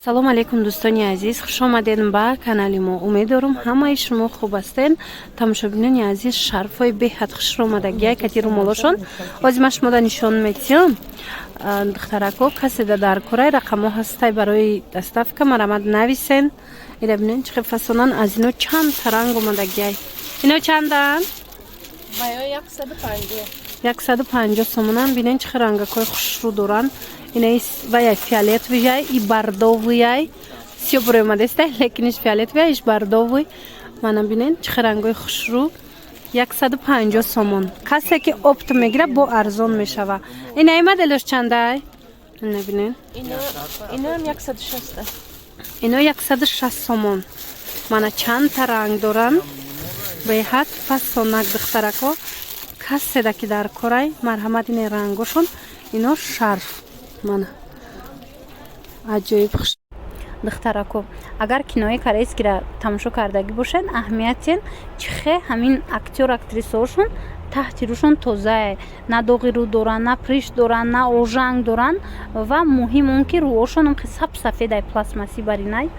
салом алейкум дӯстони азиз, хуш омадед ба канали мо. умед дорам ҳамаи шумо хуб ҳастед. тамошобинони азиз, шарфҳои беҳад хушромадагиай кати румолошон озимаш мода нишон метиҳам. духтарако каседа дар кораи рақамо ҳастай барои доставка марамад нависен. ира бинен чӣ фасонан аз ино чанд таранг омадагиай. ино чандан? 150 сомонан. бинен чӣ рангакои хушрӯ доранд. Инай ваяй фиолетовый, и бордовый. Все бромадестай, лекиниш фиолетовый, иш бордовый. Мана бинен чӣ рангои хушрӯ. 150 сомон. Касе ки опт мегира бо арзон мешава. Инай моделош чандай? Ина бинен. Ино 160. Ино 160 сомон. Мана чанд та ранг доранд. Беҳад фасонак духтарако. Каседа ки дар корай марҳамат ин рангошон. Ино шарф. Мана аҷоиб хуш. духтарако, агар кинои корейскиро тамошо кардаги бошед, аҳамиятен чихе ҳамин актёр актрисаошон таҳти рӯшон тозае, на доғи рӯ доранд, на приш доранд, на ожанг доранд ва муҳим он ки рӯошон саб сафедай пластмассӣ баринай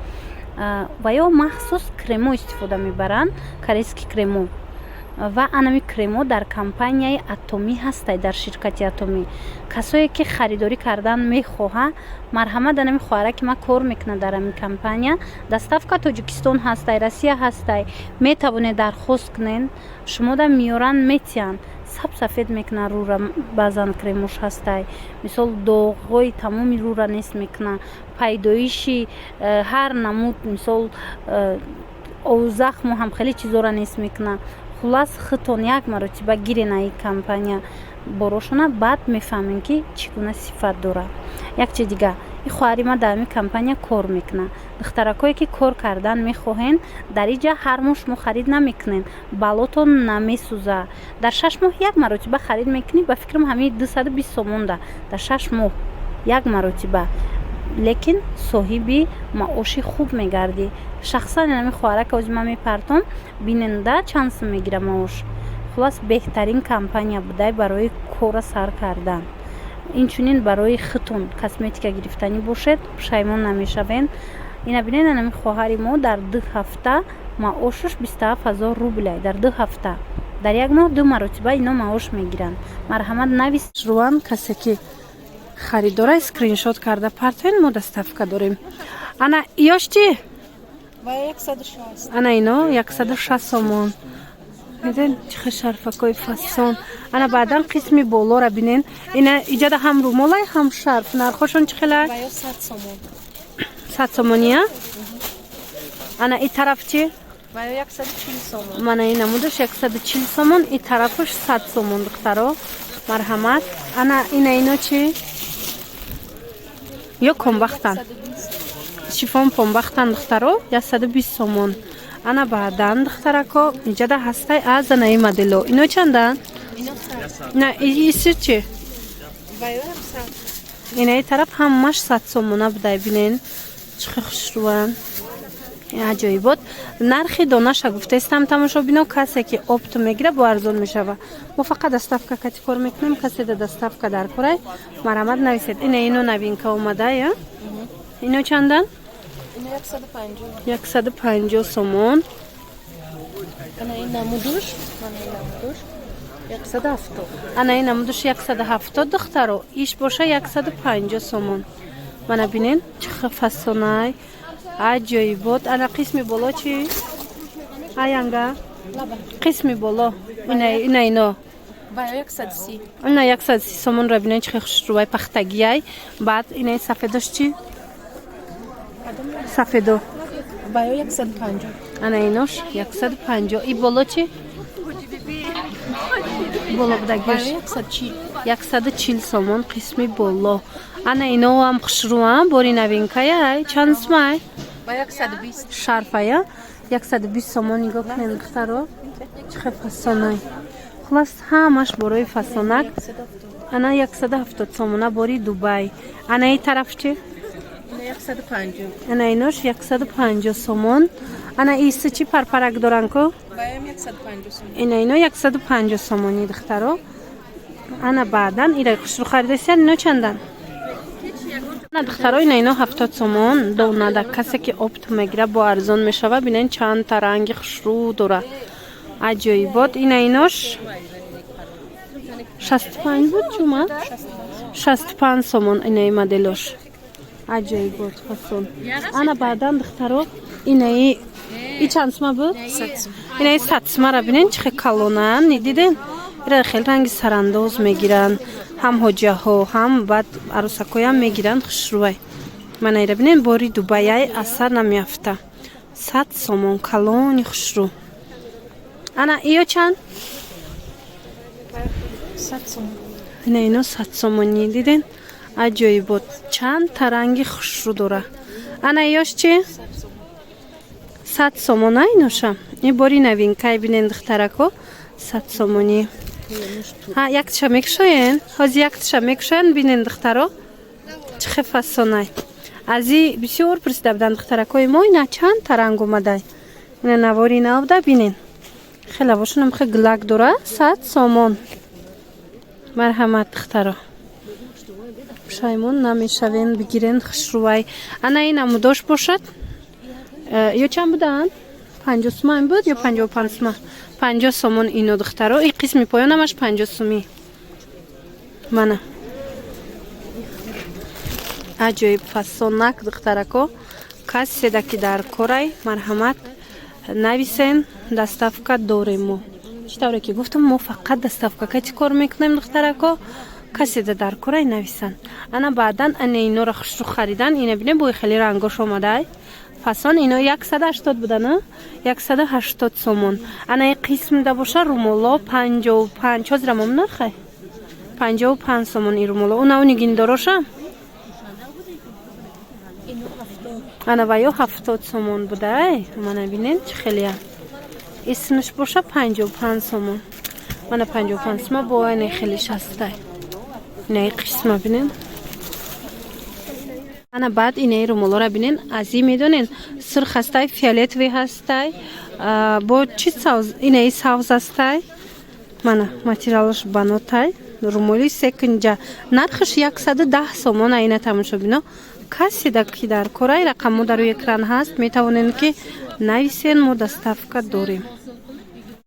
ва ё махсус кремо истифода мебаранд, корейски кремо. ва анами кремо дар компанияи Атоми ҳастай, дар ширкати Атоми. Касое ки харидорӣ кардан мехоҳа, марҳамат анами хоҳараки ма кор мекуна дар ами компания. Доставка Тоҷикистон ҳастай, Россия ҳастай. Метавонед дархост кунед, шумо да миёран метиҳан. Саб сафед мекуна рӯра, баъзан кремош ҳастай. Мисол доғҳои тамоми рӯра нест мекуна. Пайдоиши ҳар намуд, мисол захму ҳам хеле чизора нест мекуна. хулас хитон як маротиба гирен аи компания борошона, баъд мефаҳмем ки чӣ гуна сифат дора. як чи дига, и хоҳари ма дар ами компания кор мекуна. духтаракое ки кор кардан мехоҳен, дар инҷа ҳар моҳ шумо харид намекунен, балотон намесӯза. дар 6 моҳ як маротиба харид мекунӣ, ба фикрам ҳамин 220 сомонда дар 6 моҳ як маротиба. лекин соҳиби маоши хуб мегардӣ. шахсан ами хоҳараки озима мепартом, бинанда чанд сум мегира маош. хулас беҳтарин компания будай барои кора сар кардан. инчунин барои хитон косметика гирифтанӣ бошед, пушаймон намешавен. ина бинед ами хоҳари мо дар 2 ҳафта маошаш 27000 рублай. дар 2 ҳафта, дар як моҳ 2 маротиба ино маош мегиранд. марҳамат навис руван касе ки харидора скриншот карда партоен, мо доставка дорем. ана ёш чи? 160. ана ино 160 сомон. бинен чихе шарфакои фасон. ана баъдан қисми болора бинен. ина иҷада ҳам румолай, ҳам шарф. нархошон чӣ хелай? 100 сомон. 100 сомония? ана и тараф чи? 140 сомон. мана ин намудаш 140 сомон, и тарафош 100 сомон духтаро. марҳамат. ана ина ино чи? ё комбахтан. шифон помбахтан духтаро 120 сомон. ана баъдан духтарако иҷада ҳастай аз анаи модело. ино чандан? на исир чи? инаи тараф ҳамаш 100 сомона будай. бинен чихе хушрӯан. аҷоибот. нархи донаша гуфтаистам тамошобино, касе ки опт мегира бо арзон мешава. мо фақат доставка кати кор мекунем. каседа доставка дар корай марамат нависед. ино новинка омада я? ино чандан? Ино 150 сомон. ана ин намудуш 170. ана ин намудуш 170 духтаро. иш боша 150 сомон. мана бинен чихе фасонай. аҷоибот. ана қисми боло чи? аянга қисми боло. ина ино 130. ина 130 сомон ра бинен чихе хушрӯвай пахтагиай. баъд инаи сафедош чи? сафедо 150. ана инош 150. и боло чи? боло будагиаш 140 сомон қисми боло. ана ино ҳам хушрӯам, бори новинкая. чанд сумай? 120. шарфая 120 сомон. нигоҳ кунед духтаро, чихе фасонай. хулас ҳамаш борои фасонак. ана 170 сомона бори Дубай. ана и тараф чи? 150. ана инош 150 сомон. ана иси чи парпарак доранко? 150 сомон. ина ино 150 сомони духтаро. ана баъдан ира хушрӯ харидасиян. ино чандан? духтаро ино 70 сомон донада. Касе ки опт мегира бо арзон мешава. Бинен чанд та ранги хушрӯ дора. Аҷоибот инош 65 буд ҷума? 65 сомон инаи моделош. Аҷоибот фасон. Ана баъдан духтаро инаи и чанд сума буд? Инаи 100 сумара бинен чихе калонан. Диден? Ира хел ранги сарандоз мегиран. Ҳам ҳоҷаҳо, ҳам баъд арӯсакоям мегиранд хушрӯвай. Мана ира бинен бори Дубаяй асар намеафта. 100 сомон калони хушрӯ. Ана иё чанд? 100 сомон. Ино 100 сомони диден? Аҷоибот. Чанд та ранги хушрӯ дора. Ана иёш чи? 100 сомон иноша. И бори новинкай бинен духтарако 100 сомони. ها یک تشا میکشین هازی یک تشا میکشین بینین دخترا چه فسونای ازی بسیار پرسیده بودن دخترکای ما اینا چند تا رنگ اومده اینا نواری نبوده بینین خیلی باشون هم خیلی گلک داره 100 سومون مرحمت دخترا پشایمون نمیشوین بگیرین خشروای انا این اموداش باشد یا چند بودن 50 سوم بود یا 55 سوم 50 сомон ино духтаро и қисми поёнамаш 50 суми мана аҷоиб фасонак духтарако касседа ки дар корай марҳамат нависен доставка дорем мо чӣ тавре ки гуфтам мо фақат доставкака чӣ кор мекунем духтарако касседа дар корай нависан ана баъдан ана иноро хушрӯ харидан ина бине бои хеле рангош омадай фасон ино 180 будана 180 сомон ана қисм да боша румоло 55 ҳозира мом нахай 55 сомон и румоло уна унигин дороша ана ваё 70 сомон будай мана бинен чӣ хелея исмиш боша 55 сомон мана 55 сомон бо ана хеле шастай ина қисма бинен ана баъд инаи румолора бинен азӣ медонен сурх ҳастай фиолетовӣ ҳастай бо чӣ савз инаи савз ҳастай мана материалаш банотай румоли секунҷа нархаш 110 сомон аина тамошобино касседа ки дар корай рақамҳо дар рӯи экран ҳаст метавонед ки нависен мо доставка дорем